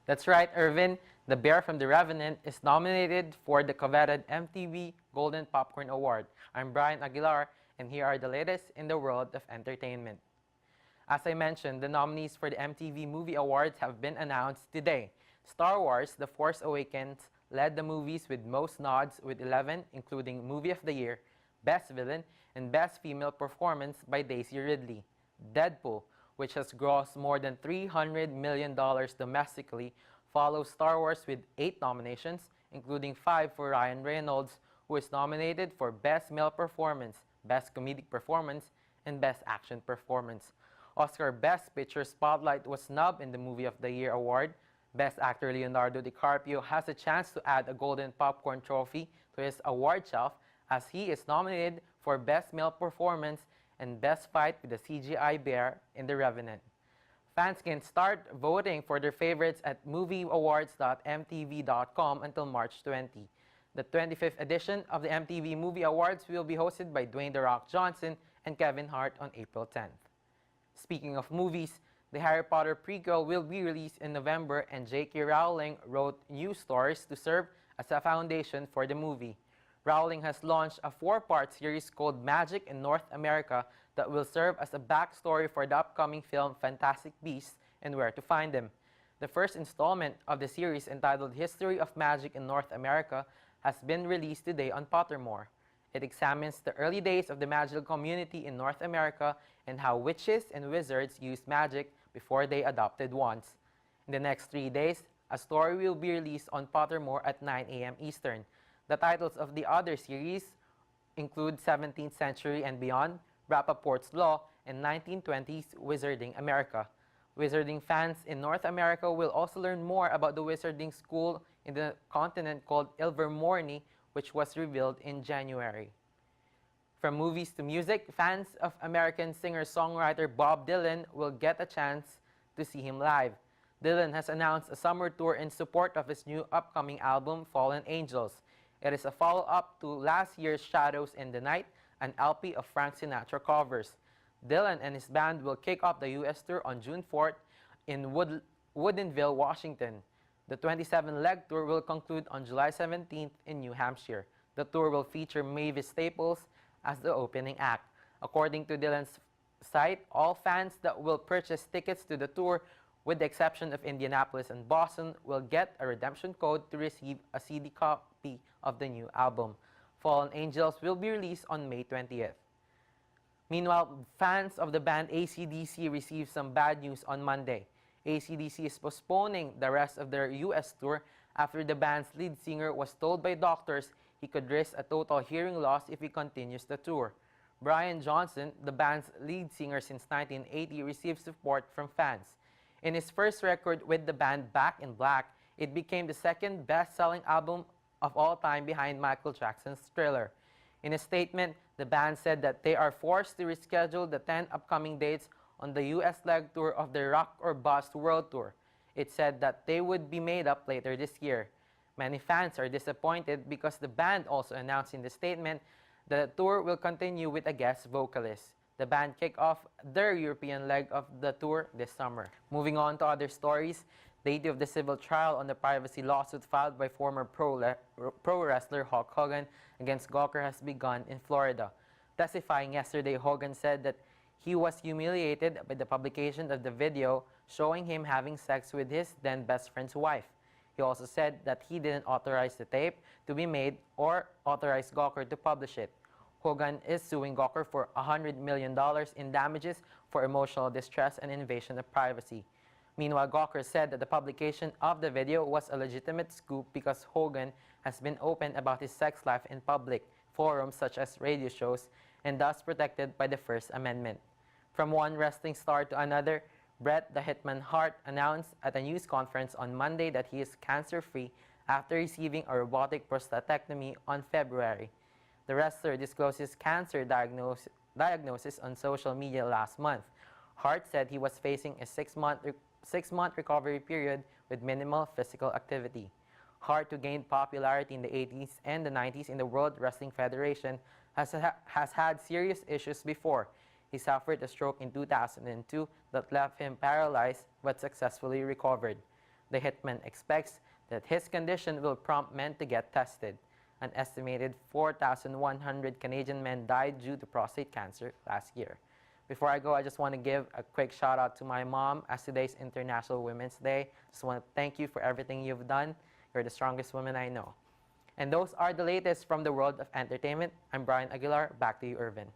That's right, Irvin. The bear from The Revenant is nominated for the coveted MTV Golden Popcorn Award. I'm Brian Aguilar, and here are the latest in the world of entertainment. As I mentioned, the nominees for the MTV Movie Awards have been announced today. Star Wars: The Force Awakens led the movies with most nods with 11, including Movie of the Year, Best Villain, and Best Female Performance by Daisy Ridley. Deadpool, which has grossed more than $300 million domestically, follows Star Wars with 8 nominations, including 5 for Ryan Reynolds, who is nominated for Best Male Performance, Best Comedic Performance, and Best Action Performance. Oscar Best Picture spotlight was snubbed in the Movie of the Year award. Best Actor Leonardo DiCaprio has a chance to add a Golden Popcorn trophy to his award shelf as he is nominated for Best Male Performance and Best Fight with the CGI Bear in The Revenant. Fans can start voting for their favorites at movieawards.mtv.com until March 20. The 25th edition of the MTV Movie Awards will be hosted by Dwayne "The Rock" Johnson and Kevin Hart on April 10th. Speaking of movies, the Harry Potter prequel will be released in November, and J.K. Rowling wrote new stories to serve as a foundation for the movie. Rowling has launched a 4-part series called Magic in North America that will serve as a backstory for the upcoming film Fantastic Beasts and Where to Find Them. The first installment of the series, entitled History of Magic in North America, has been released today on Pottermore. It examines the early days of the magical community in North America and how witches and wizards used magic before they adopted wands. In the next 3 days, a story will be released on Pottermore at 9 a.m. Eastern. The titles of the other series include 17th Century and Beyond, Rappaport's Law, and 1920s Wizarding America. Wizarding fans in North America will also learn more about the wizarding school in the continent called Ilvermorny, which was revealed in January. From movies to music, fans of American singer-songwriter Bob Dylan will get a chance to see him live. Dylan has announced a summer tour in support of his new upcoming album, Fallen Angels. It is a follow-up to last year's Shadows in the Night, an LP of Frank Sinatra covers. Dylan and his band will kick off the U.S. tour on June 4th in Woodinville, Washington. The 27-leg tour will conclude on July 17th in New Hampshire. The tour will feature Mavis Staples as the opening act. According to Dylan's site, all fans that will purchase tickets to the tour, with the exception of Indianapolis and Boston, will get a redemption code to receive a CD copy of the new album. Fallen Angels will be released on May 20th. Meanwhile, fans of the band AC/DC received some bad news on Monday. AC/DC is postponing the rest of their U.S. tour after the band's lead singer was told by doctors he could risk a total hearing loss if he continues the tour. Brian Johnson, the band's lead singer since 1980, received support from fans. In his first record with the band, Back in Black, it became the second best-selling album of all time behind Michael Jackson's Thriller. In a statement, the band said that they are forced to reschedule the 10 upcoming dates on the U.S. leg tour of the Rock or Bust World Tour. It said that they would be made up later this year. Many fans are disappointed because the band also announced in the statement that the tour will continue with a guest vocalist. The band kicked off their European leg of the tour this summer. Moving on to other stories, the date of the civil trial on the privacy lawsuit filed by former pro wrestler Hulk Hogan against Gawker has begun in Florida. Testifying yesterday, Hogan said that he was humiliated by the publication of the video showing him having sex with his then best friend's wife. He also said that he didn't authorize the tape to be made or authorize Gawker to publish it. Hogan is suing Gawker for $100 million in damages for emotional distress and invasion of privacy. Meanwhile, Gawker said that the publication of the video was a legitimate scoop because Hogan has been open about his sex life in public forums such as radio shows and thus protected by the First Amendment. From one wrestling star to another, Bret the Hitman Hart announced at a news conference on Monday that he is cancer-free after receiving a robotic prostatectomy on February. The wrestler disclosed his cancer diagnosis on social media last month. Hart said he was facing a six-month recovery period with minimal physical activity. Hart, who gained popularity in the 80s and the 90s in the World Wrestling Federation, has had serious issues before. He suffered a stroke in 2002 that left him paralyzed but successfully recovered. The hitman expects that his condition will prompt men to get tested. An estimated 4,100 Canadian men died due to prostate cancer last year. Before I go, I just want to give a quick shout out to my mom as today's International Women's Day. Just want to thank you for everything you've done. You're the strongest woman I know. And those are the latest from the world of entertainment. I'm Brian Aguilar. Back to you, Irvin.